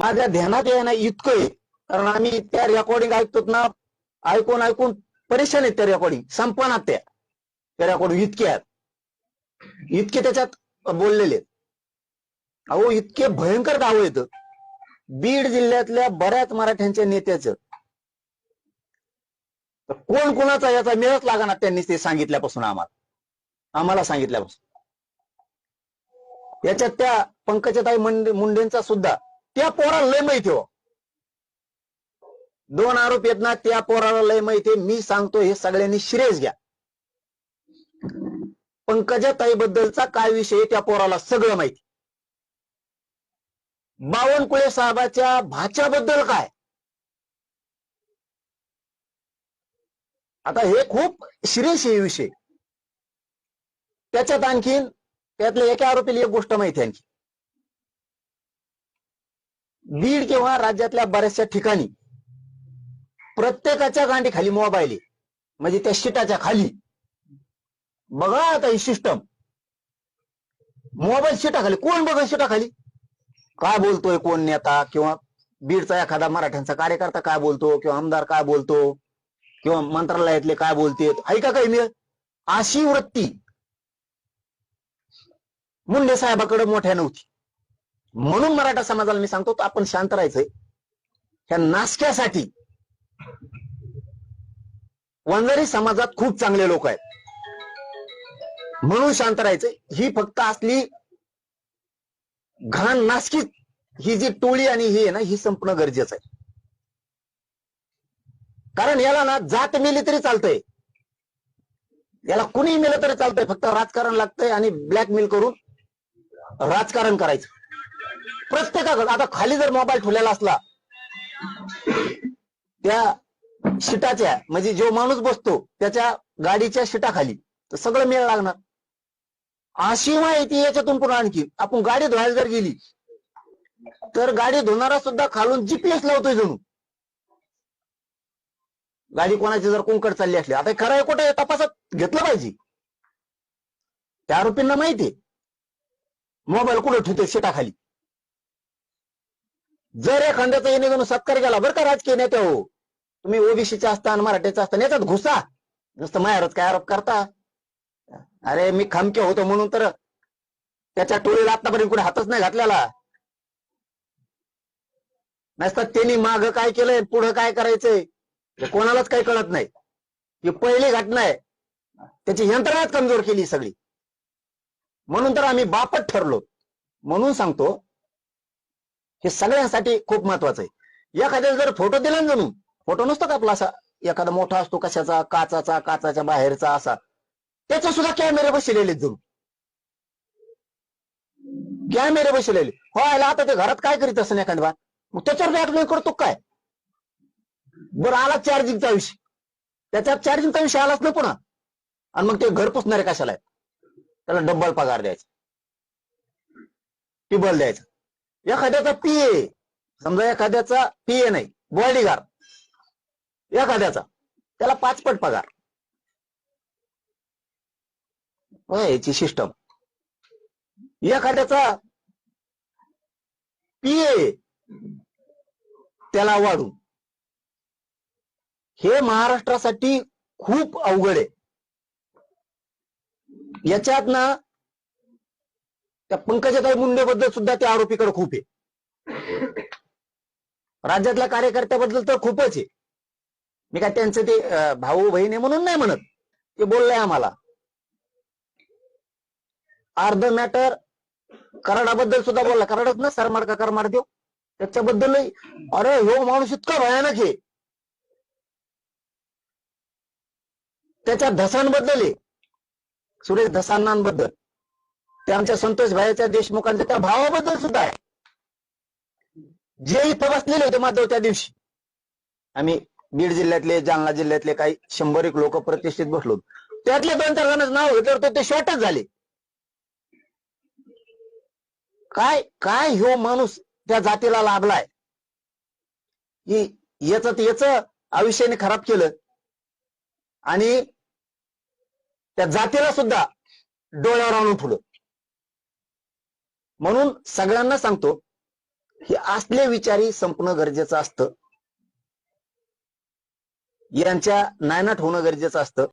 माझ्या ध्यानात येणं इतकं आहे, कारण आम्ही त्या रेकॉर्डिंग ऐकतो ना, ऐकून ऐकून परेशान आहेत त्या रेकॉर्डिंग, संपणार त्या रेकॉर्डिंग इतके त्याच्यात बोललेले. अहो इतके भयंकर दावे येत बीड जिल्ह्यातल्या बऱ्याच मराठ्यांच्या नेत्याचं. कोण कोणाचा याचा मेळच लागणार त्यांनी ते सांगितल्यापासून आम्हाला सांगितल्यापासून. याच्यात त्या पंकजाताई मुंडेंचा सुद्धा त्या पोराला लय माहिती हो. 2 आरोप आहेत ना, त्या पोराला लय माहिती. मी सांगतो हे सगळ्यांनी श्रेयस घ्या. पंकजाताई बद्दलचा काय विषय त्या पोराला सगळं माहिती. बावनकुळे साहेबाच्या भाच्याबद्दल काय, आता हे खूप श्रेयस हे विषय. त्याच्यात आणखीन त्यातल्या एका आरोपीला एक गोष्ट माहिती आणखी, बीड किंवा राज्यातल्या बऱ्याचशा ठिकाणी प्रत्येकाच्या गांडी खाली मोबाईल आहे, म्हणजे त्या शिटाच्या खाली. बघा आता ही सिस्टम, मोबाईल शिटाखाली. कोण बघा शिटाखाली काय बोलतोय, कोण नेता किंवा बीडचा एखादा मराठ्यांचा कार्यकर्ता काय बोलतो, किंवा आमदार काय बोलतो, किंवा मंत्रालयातले काय बोलतेत, ऐका काही मिळेल. अशी वृत्ती मुंडे साहेबाकडे मोठ्या नव्हती. म्हणून मराठा समाजाला मी सांगतो आपण शांत राहायचंय. ह्या नासक्यासाठी वंजारी समाजात खूप चांगले लोक आहेत, म्हणून शांत राहायचंय. ही फक्त असली घाण नासकी ही जी टोळी आणि ही आहे ना, ही संपणं गरजेचं आहे. कारण याला ना जात मिली तरी चालतंय, याला कुणी मिळलं तरी चालतंय, फक्त राजकारण लागतंय आणि ब्लॅकमेल करून राजकारण करायचं प्रत्येकाकडे. आता खाली जर मोबाईल ठेवलेला असला त्या शिटाच्या, म्हणजे जो माणूस बसतो त्याच्या गाडीच्या शिटाखाली, तर सगळं मेळ लागणार. अशी माहिती याच्यातून पुन्हा आणखी आपण गाडी धुवायला जर गेली तर गाडी धुणारा सुद्धा खालून जीपीएस लावतोय जणू. गाडी कोणाची जर कोणकड चालली असली, आता खरं आहे कुठे तपासात घेतलं पाहिजे. त्या आरोपींना माहिती मोबाईल कुठं ठेवतोय शिटाखाली. जर एखाद्याचा येणे जणू सत्कार केला बरं का राजकीय नेते, हो तुम्ही ओबीसीचे असता आणि मराठीचा असता, याच्यात घुसा. नुसतं मायावरच काय आरोप करता. अरे मी खमके होतो म्हणून तर त्याच्या टोळीला आतापर्यंत कुठे हातच नाही घातलेला. नसतात त्यांनी माग काय केलंय, पुढं काय करायचंय कोणालाच काही कळत नाही. ही पहिली घटना आहे, त्याची यंत्रणाच कमजोर केली सगळी. म्हणून तर आम्ही बापट ठरलो. म्हणून सांगतो हे सगळ्यांसाठी खूप महत्वाचं आहे. एखाद्याला जर फोटो दिला ना, जणू फोटो नसतो का आपला असा एखादा मोठा असतो कशाचा, काचाच्या बाहेरचा असा, त्याच्या सुद्धा कॅमेरे बसलेले जणू, कॅमेरे बसलेले. हो आता ते घरात काय करीत असं एखाद्या, मग त्याच्यावर ब्लॅकमेल करतो काय. बरं आला चार्जिंगचा विषय, त्याच्यात चार्जिंगचा विषय आलाच नको ना, आणि मग ते घर पुसणारे कशाला आहेत, त्याला डब्बल पगार द्यायचा, टिबल द्यायचा. एखाद्याचा पीए, समजा एखाद्याचा पीए नाही बॉडीगार्ड एखाद्याचा, त्याला 5 पट पगार. याची सिस्टम. एखाद्याचा पीए त्याला वाढून. हे महाराष्ट्रासाठी खूप अवघड आहे. याच्यात ना त्या पंकजाताई मुंडेबद्दल सुद्धा त्या आरोपीकडे खूप आहे. राज्यातल्या कार्यकर्त्याबद्दल तर खूपच आहे. मी काय त्यांचं ते भाऊ बहीण आहे म्हणून नाही म्हणत, ते बोललंय आम्हाला. अर्ध मॅटर कराडाबद्दल सुद्धा बोलला. कराडच ना सरमाड का करमाड देव, त्याच्याबद्दल अरे हो माणूस इतका भयानक आहे. त्याच्या धसांबद्दल आहे, सुरेश धसांबद्दल, ते आमच्या संतोष भाईच्या देशमुखांच्या त्या भावाबद्दल सुद्धा आहे. जे इथं बसलेले होते माधव त्या दिवशी, आम्ही बीड जिल्ह्यातले जालना जिल्ह्यातले काही 100 लोक प्रतिष्ठित बसलो, त्यातले 2-4 जणांचं नाव घेतलं ते शॉर्टच झाले. काय काय ह्यो माणूस त्या जातीला लाभलाय, की याच आयुष्याने खराब केलं आणि त्या जातीला सुद्धा डोळ्यावर आणून ठेवलं. म्हणून सगळ्यांना सांगतो हे असले विचारी संपणं गरजेचं असतं. यांच्या नायनाट होणं गरजेचं असतं.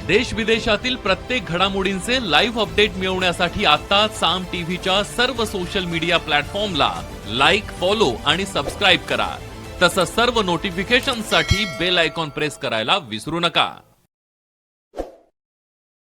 देश विदेशातील प्रत्येक घडामोडींचे लाईव्ह अपडेट मिळवण्यासाठी आता साम टीव्हीच्या सर्व सोशल मीडिया प्लॅटफॉर्मला लाईक, फॉलो आणि सबस्क्राईब करा. तसंच सर्व नोटिफिकेशनसाठी बेल आयकॉन प्रेस करायला विसरू नका.